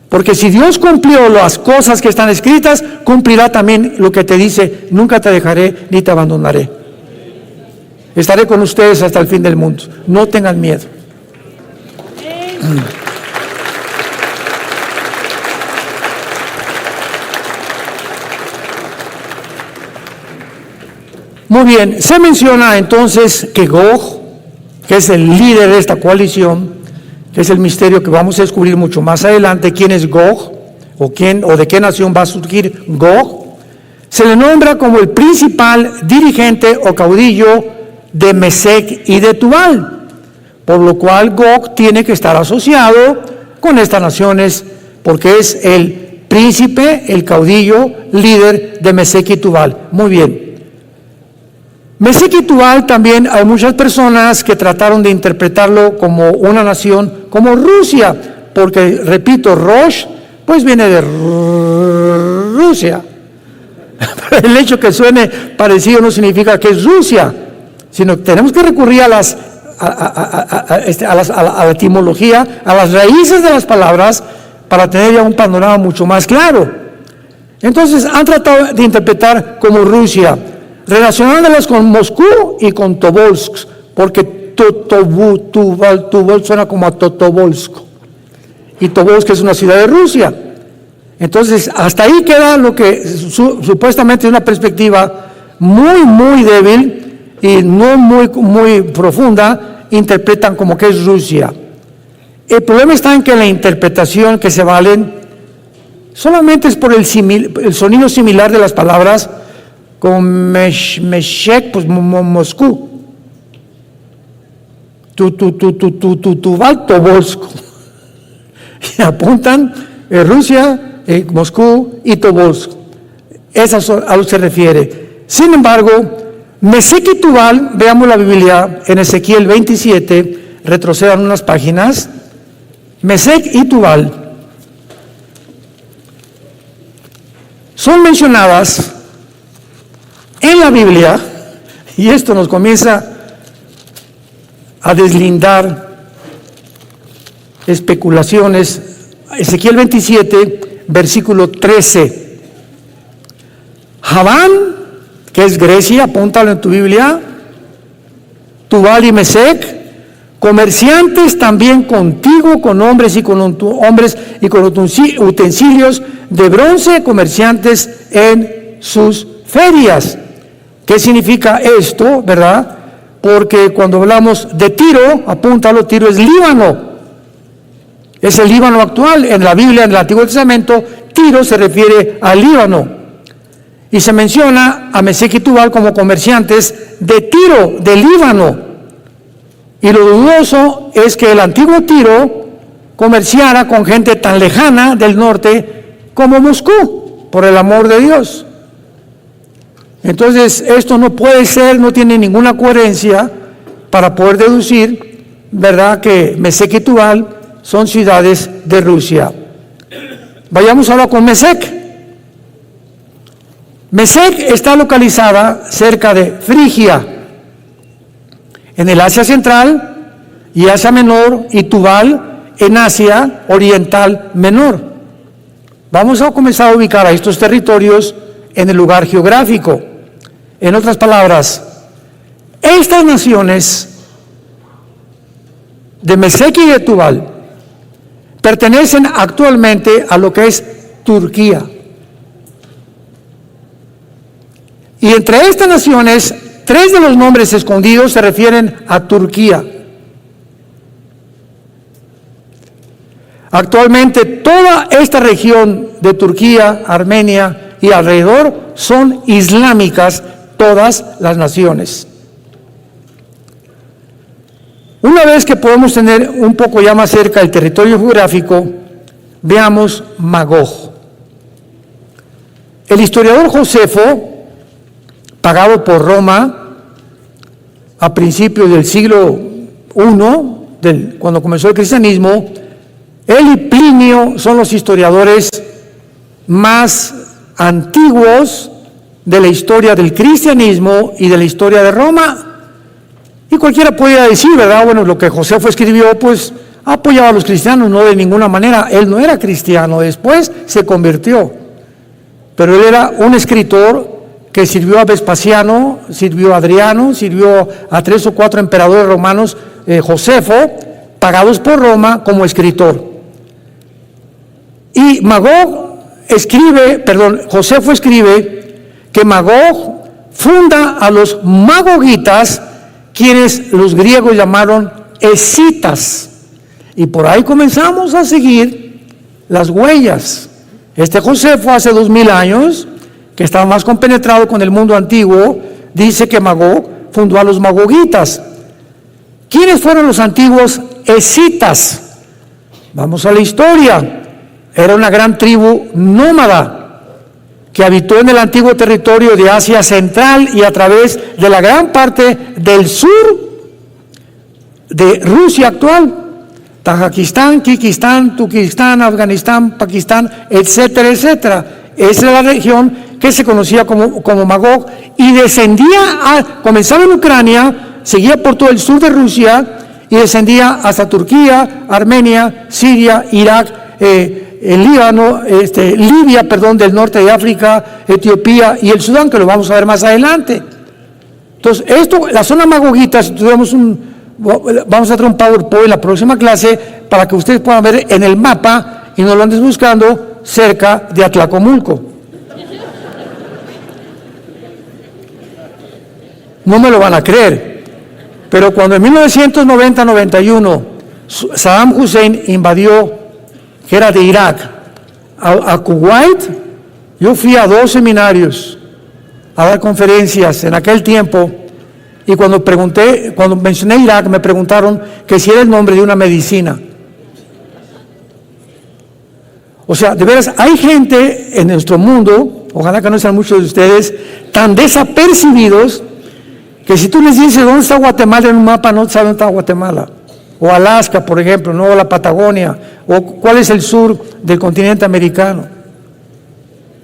Porque si Dios cumplió las cosas que están escritas, cumplirá también lo que te dice, nunca te dejaré ni te abandonaré. Estaré con ustedes hasta el fin del mundo. No tengan miedo. Muy bien, se menciona entonces que Gog, que es el líder de esta coalición, que es el misterio que vamos a descubrir mucho más adelante, quién es Gog, o de qué nación va a surgir Gog, se le nombra como el principal dirigente o caudillo de Mesec y de Tubal, por lo cual Gog tiene que estar asociado con estas naciones, porque es el príncipe, el caudillo, líder de Mesec y Tubal. Muy bien. Mesec y Tubal también hay muchas personas que trataron de interpretarlo como una nación, como Rusia, porque, repito, Rosh, pues viene de Rusia. El hecho que suene parecido no significa que es Rusia, sino que tenemos que recurrir a la etimología, a las raíces de las palabras, para tener ya un panorama mucho más claro. Entonces han tratado de interpretar como Rusia. relacionándolas con Moscú y con Tobolsk, porque Tuval suena como a Totovolsk, y Tobolsk es una ciudad de Rusia. Entonces, hasta ahí queda lo que supuestamente es una perspectiva muy débil y no muy profunda, interpretan como que es Rusia. El problema está en que la interpretación que se valen solamente es por el sonido similar de las palabras, como Meshek, pues Moscú, Tuval, Tobolsk, y apuntan Rusia, Moscú y Tobolsk. Esas a lo que se refiere. Sin embargo, Mesec y Tubal, veamos la Biblia en Ezequiel 27, retrocedan unas páginas. Mesec y Tubal son mencionadas en la Biblia, y esto nos comienza a deslindar especulaciones. Ezequiel 27, versículo 13. Javán, que es Grecia, apúntalo en tu Biblia, Tubal y Mesec, comerciantes también contigo, con hombres y con utensilios de bronce, comerciantes en sus ferias. ¿Qué significa esto, verdad? Porque cuando hablamos de Tiro, apúntalo, Tiro es Líbano. Es el Líbano actual. En la Biblia, en el Antiguo Testamento, Tiro se refiere al Líbano. Y se menciona a Mesec y Tubal como comerciantes de Tiro, de Líbano. Y lo dudoso es que el antiguo Tiro comerciara con gente tan lejana del norte como Moscú, por el amor de Dios. Entonces, esto no puede ser, no tiene ninguna coherencia para poder deducir, ¿verdad?, que Mesec y Tubal son ciudades de Rusia. Vayamos ahora con Mesec. Mesec está localizada cerca de Frigia, en el Asia Central y Asia Menor, y Tubal en Asia Oriental Menor. Vamos a comenzar a ubicar a estos territorios en el lugar geográfico. En otras palabras, estas naciones de Mesec y de Tubal pertenecen actualmente a lo que es Turquía. Y entre estas naciones, 3 de los nombres escondidos se refieren a Turquía. Actualmente toda esta región de Turquía, Armenia y alrededor son islámicas, todas las naciones. Una vez que podemos tener un poco ya más cerca el territorio geográfico, veamos Magog. El historiador Josefo, pagado por Roma a principios del siglo I, cuando comenzó el cristianismo, él y Plinio son los historiadores más antiguos de la historia del cristianismo y de la historia de Roma. Y cualquiera podría decir, ¿verdad? Bueno, lo que Josefo escribió, pues apoyaba a los cristianos, no de ninguna manera. Él no era cristiano, después se convirtió. Pero él era un escritor que sirvió a Vespasiano, sirvió a Adriano, sirvió a 3 o 4 emperadores romanos, Josefo, pagados por Roma como escritor. Y Josefo escribe que Magog funda a los magogitas, quienes los griegos llamaron escitas. Y por ahí comenzamos a seguir las huellas. Este Josefo, hace 2000 años, que estaba más compenetrado con el mundo antiguo, dice que Magog fundó a los magogitas. ¿Quiénes fueron los antiguos escitas? Vamos a la historia. Era una gran tribu nómada que habitó en el antiguo territorio de Asia Central y a través de la gran parte del sur de Rusia actual, Tajikistán, Kirguistán, Turkistán, Afganistán, Pakistán, etcétera, etcétera. Esa era la región que se conocía como Magog, y comenzaba en Ucrania, seguía por todo el sur de Rusia y descendía hasta Turquía, Armenia, Siria, Irak, el Líbano, Libia, del norte de África, Etiopía y el Sudán, que lo vamos a ver más adelante. Entonces, esto, la zona Magoguita, si tuviéramos vamos a hacer un PowerPoint en la próxima clase para que ustedes puedan ver en el mapa y no lo andes buscando cerca de Atlacomulco. No me lo van a creer, pero cuando en 1990-91 Saddam Hussein invadió, que era de Irak, a Kuwait, yo fui a 2 seminarios a dar conferencias en aquel tiempo, y cuando mencioné Irak, me preguntaron que si era el nombre de una medicina. O sea, de veras, hay gente en nuestro mundo, ojalá que no sean muchos de ustedes, tan desapercibidos, que si tú les dices dónde está Guatemala en un mapa, no saben dónde está Guatemala. O Alaska, por ejemplo, no, o la Patagonia, o cuál es el sur del continente americano,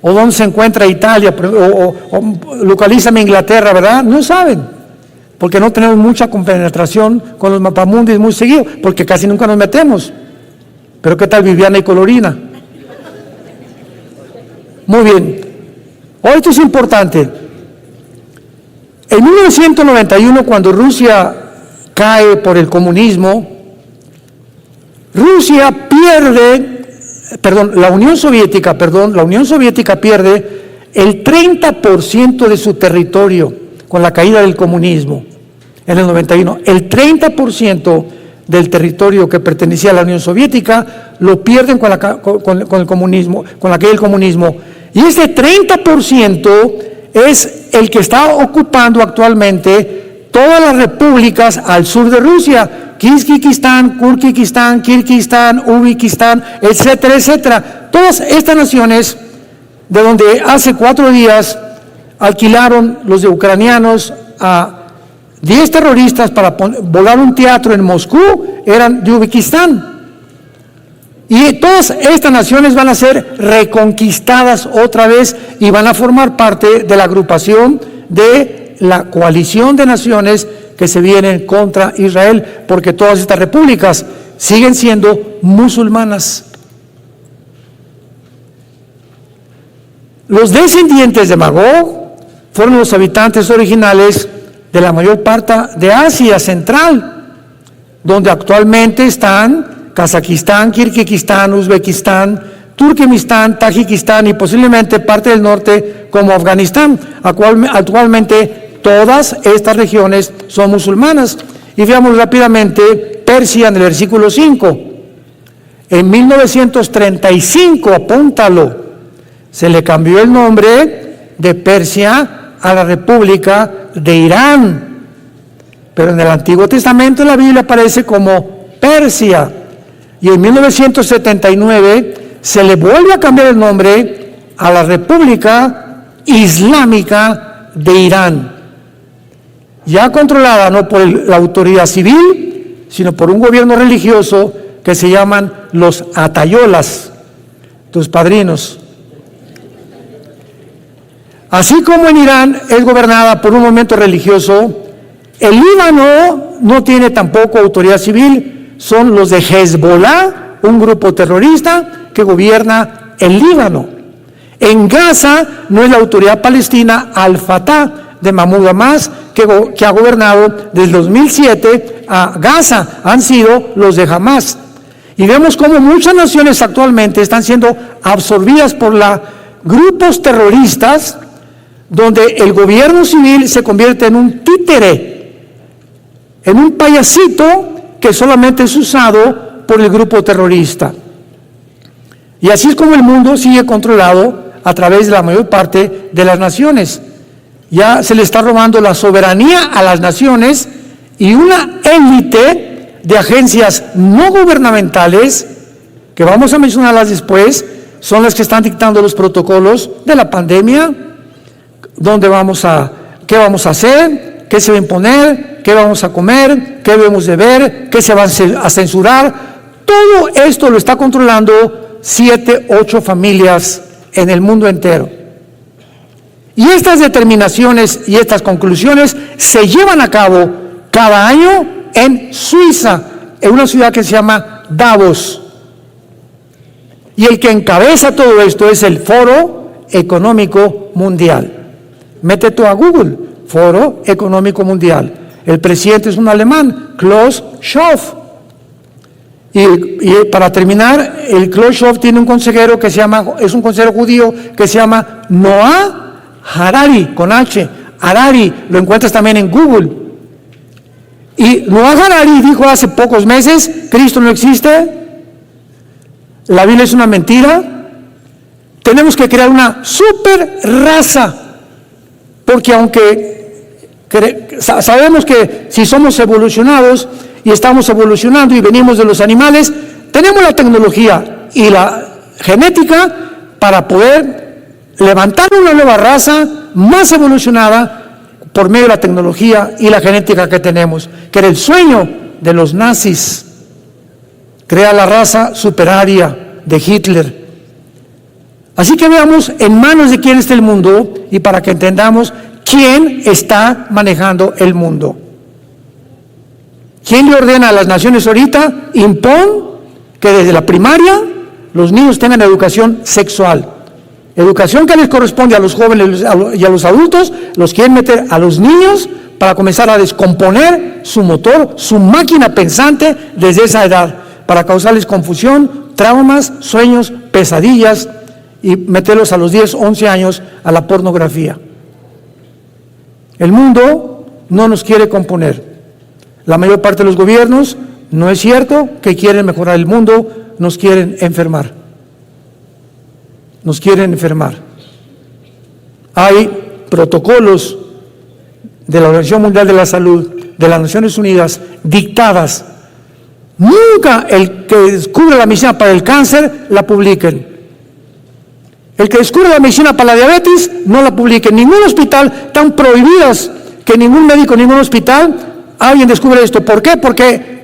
o dónde se encuentra Italia, o localízame Inglaterra, ¿verdad? No saben, porque no tenemos mucha compenetración con los mapamundis muy seguido, porque casi nunca nos metemos. Pero ¿qué tal Viviana y Colorina? Muy bien. Hoy esto es importante. En 1991, cuando Rusia cae por el comunismo, la Unión Soviética pierde el 30% de su territorio con la caída del comunismo en el 91. El 30% del territorio que pertenecía a la Unión Soviética lo pierden con el comunismo, con la caída del comunismo. Y ese 30% es el que está ocupando actualmente todas las repúblicas al sur de Rusia: Kirguistán, Kurkistán, Kirguistán, Uzbekistán, etcétera, etcétera. Todas estas naciones, de donde hace 4 días alquilaron los de ucranianos a 10 terroristas para volar un teatro en Moscú, eran de Uzbekistán. Y todas estas naciones van a ser reconquistadas otra vez y van a formar parte de la agrupación de la coalición de naciones que se vienen contra Israel, porque todas estas repúblicas siguen siendo musulmanas. Los descendientes de Magog fueron los habitantes originales de la mayor parte de Asia Central, donde actualmente están Kazajistán, Kirguistán, Uzbekistán, Turkmenistán, Tayikistán y posiblemente parte del norte como Afganistán. Actualmente todas estas regiones son musulmanas. Y veamos rápidamente Persia en el versículo 5. En 1935, apúntalo, se le cambió el nombre de Persia a la República de Irán. Pero en el Antiguo Testamento en la Biblia aparece como Persia. Y en 1979 se le vuelve a cambiar el nombre a la República Islámica de Irán, ya controlada no por la autoridad civil, sino por un gobierno religioso que se llaman los atayolas, tus padrinos. Así como en Irán es gobernada por un movimiento religioso, el Líbano no tiene tampoco autoridad civil. Son los de Hezbollah, un grupo terrorista que gobierna el Líbano. En Gaza no es la autoridad palestina Al-Fatah de Mahmoud Abbas, que ha gobernado desde 2007 a Gaza, han sido los de Hamas. Y vemos cómo muchas naciones actualmente están siendo absorbidas por grupos terroristas, donde el gobierno civil se convierte en un títere, en un payasito que solamente es usado por el grupo terrorista. Y así es como el mundo sigue controlado a través de la mayor parte de las naciones. Ya se le está robando la soberanía a las naciones, y una élite de agencias no gubernamentales, que vamos a mencionarlas después, son las que están dictando los protocolos de la pandemia, qué vamos a hacer, qué se va a imponer, qué vamos a comer, qué debemos de ver, qué se va a censurar. Todo esto lo está controlando 7, 8 familias en el mundo entero. Y estas determinaciones y estas conclusiones se llevan a cabo cada año en Suiza, en una ciudad que se llama Davos. Y el que encabeza todo esto es el Foro Económico Mundial. Mete tú a Google, Foro Económico Mundial. El presidente es un alemán, Klaus Schwab. Y para terminar, el Klaus Schwab tiene un consejero que se llama, es un consejero judío que se llama Noah Harari, con H. Harari, lo encuentras también en Google. Y Noah Harari dijo hace pocos meses: Cristo no existe, la Biblia es una mentira, tenemos que crear una super raza, porque aunque sabemos que si somos evolucionados y estamos evolucionando y venimos de los animales, tenemos la tecnología y la genética para poder levantar una nueva raza más evolucionada por medio de la tecnología y la genética que tenemos, que era el sueño de los nazis, crear la raza superaria de Hitler. Así que veamos en manos de quién está el mundo y para que entendamos quién está manejando el mundo. ¿Quién le ordena a las naciones ahorita? Impon que desde la primaria los niños tengan educación sexual. Educación que les corresponde a los jóvenes y a los adultos, los quieren meter a los niños para comenzar a descomponer su motor, su máquina pensante desde esa edad, para causarles confusión, traumas, sueños, pesadillas y meterlos a los 10, 11 años a la pornografía. El mundo no nos quiere componer. La mayor parte de los gobiernos, no es cierto que quieren mejorar el mundo, nos quieren enfermar. Nos quieren enfermar. Hay protocolos de la Organización Mundial de la Salud, de las Naciones Unidas, dictadas. Nunca el que descubre la medicina para el cáncer la publiquen. El que descubre la medicina para la diabetes no la publiquen. Ningún hospital, están prohibidas que ningún médico, ningún hospital, alguien descubre esto. ¿Por qué? Porque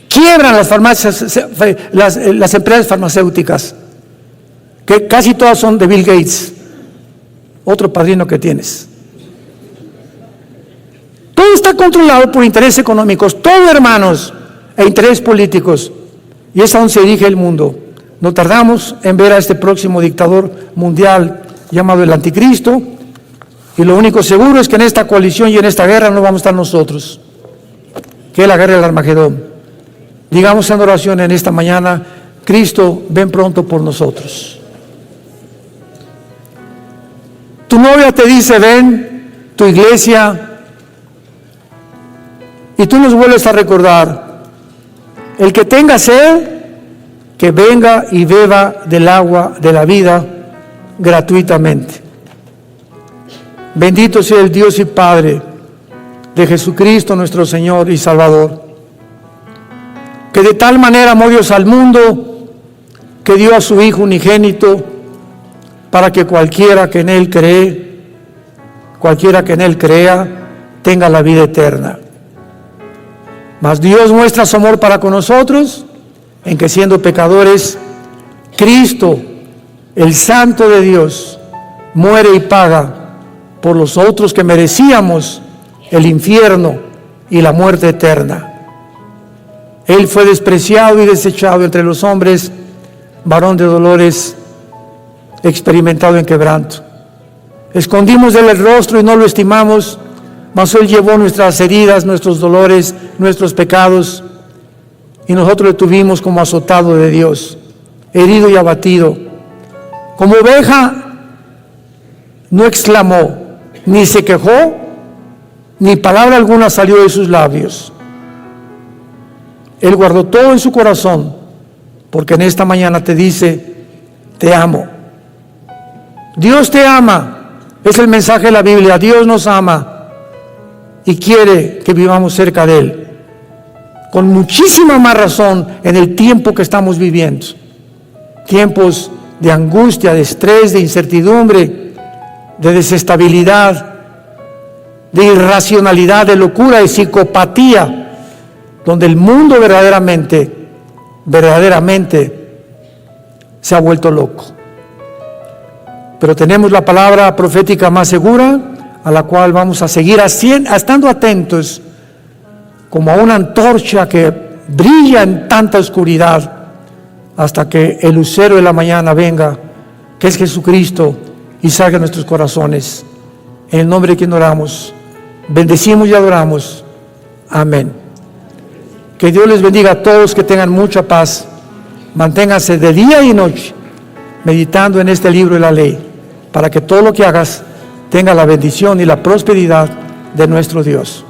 quiebran las farmacias, las empresas farmacéuticas, que casi todas son de Bill Gates, otro padrino que tienes. Todo está controlado por intereses económicos, todo, hermanos, e intereses políticos, y es a donde se dirige el mundo. No tardamos en ver a este próximo dictador mundial llamado el Anticristo, y lo único seguro es que en esta coalición y en esta guerra no vamos a estar nosotros, que es la guerra del Armagedón. Digamos en oración en esta mañana: Cristo, ven pronto por nosotros. Tu novia te dice: ven, tu iglesia, y tú nos vuelves a recordar: el que tenga sed, que venga y beba del agua de la vida gratuitamente. Bendito sea el Dios y Padre de Jesucristo nuestro Señor y Salvador, que de tal manera amó Dios al mundo, que dio a su Hijo unigénito, para que cualquiera que en Él crea, tenga la vida eterna. Mas Dios muestra su amor para con nosotros, en que siendo pecadores, Cristo, el Santo de Dios, muere y paga por los otros que merecíamos el infierno y la muerte eterna. Él fue despreciado y desechado entre los hombres, varón de dolores, experimentado en quebranto. Escondimos de él el rostro y no lo estimamos, mas Él llevó nuestras heridas, nuestros dolores, nuestros pecados, y nosotros le tuvimos como azotado de Dios, herido y abatido. Como oveja no exclamó, ni se quejó, ni palabra alguna salió de sus labios. Él guardó todo en su corazón, porque en esta mañana te dice: te amo. Dios te ama. Es el mensaje de la Biblia. Dios nos ama y quiere que vivamos cerca de Él, con muchísima más razón en el tiempo que estamos viviendo. Tiempos de angustia, de estrés, de incertidumbre, de desestabilidad, de irracionalidad, de locura, de psicopatía, donde el mundo verdaderamente se ha vuelto loco. Pero tenemos la palabra profética más segura, a la cual vamos a seguir estando atentos, como a una antorcha que brilla en tanta oscuridad, hasta que el lucero de la mañana venga, que es Jesucristo, y salga en nuestros corazones. En el nombre de quien oramos, bendecimos y adoramos. Amén. Que Dios les bendiga a todos, que tengan mucha paz. Manténganse de día y noche meditando en este libro de la ley, para que todo lo que hagas tenga la bendición y la prosperidad de nuestro Dios.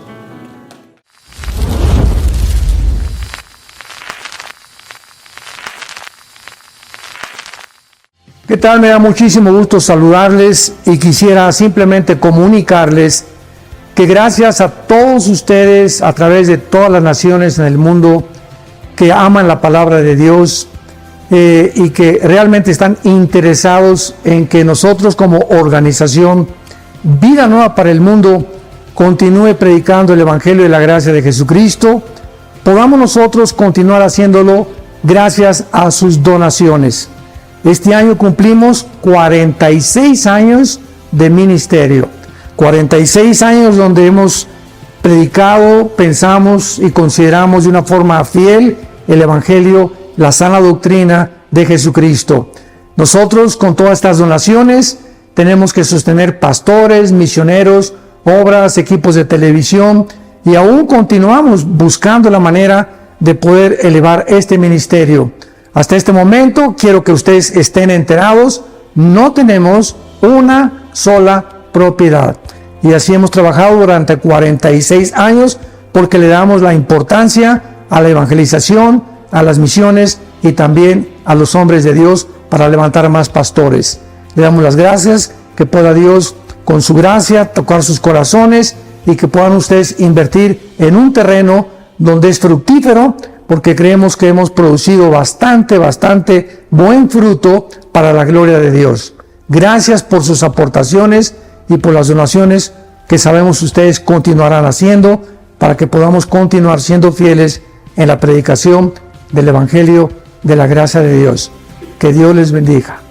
¿Qué tal? Me da muchísimo gusto saludarles y quisiera simplemente comunicarles que gracias a todos ustedes a través de todas las naciones en el mundo que aman la palabra de Dios y que realmente están interesados en que nosotros como organización Vida Nueva para el Mundo continúe predicando el Evangelio de la gracia de Jesucristo, podamos nosotros continuar haciéndolo gracias a sus donaciones. Este año cumplimos 46 años de ministerio, 46 años donde hemos predicado, pensamos y consideramos de una forma fiel el Evangelio, la sana doctrina de Jesucristo. Nosotros con todas estas donaciones tenemos que sostener pastores, misioneros, obras, equipos de televisión y aún continuamos buscando la manera de poder elevar este ministerio. Hasta este momento, quiero que ustedes estén enterados, no tenemos una sola propiedad. Y así hemos trabajado durante 46 años porque le damos la importancia a la evangelización, a las misiones y también a los hombres de Dios para levantar más pastores. Le damos las gracias, que pueda Dios con su gracia tocar sus corazones y que puedan ustedes invertir en un terreno donde es fructífero, porque creemos que hemos producido bastante buen fruto para la gloria de Dios. Gracias por sus aportaciones y por las donaciones que sabemos ustedes continuarán haciendo para que podamos continuar siendo fieles en la predicación del Evangelio de la gracia de Dios. Que Dios les bendiga.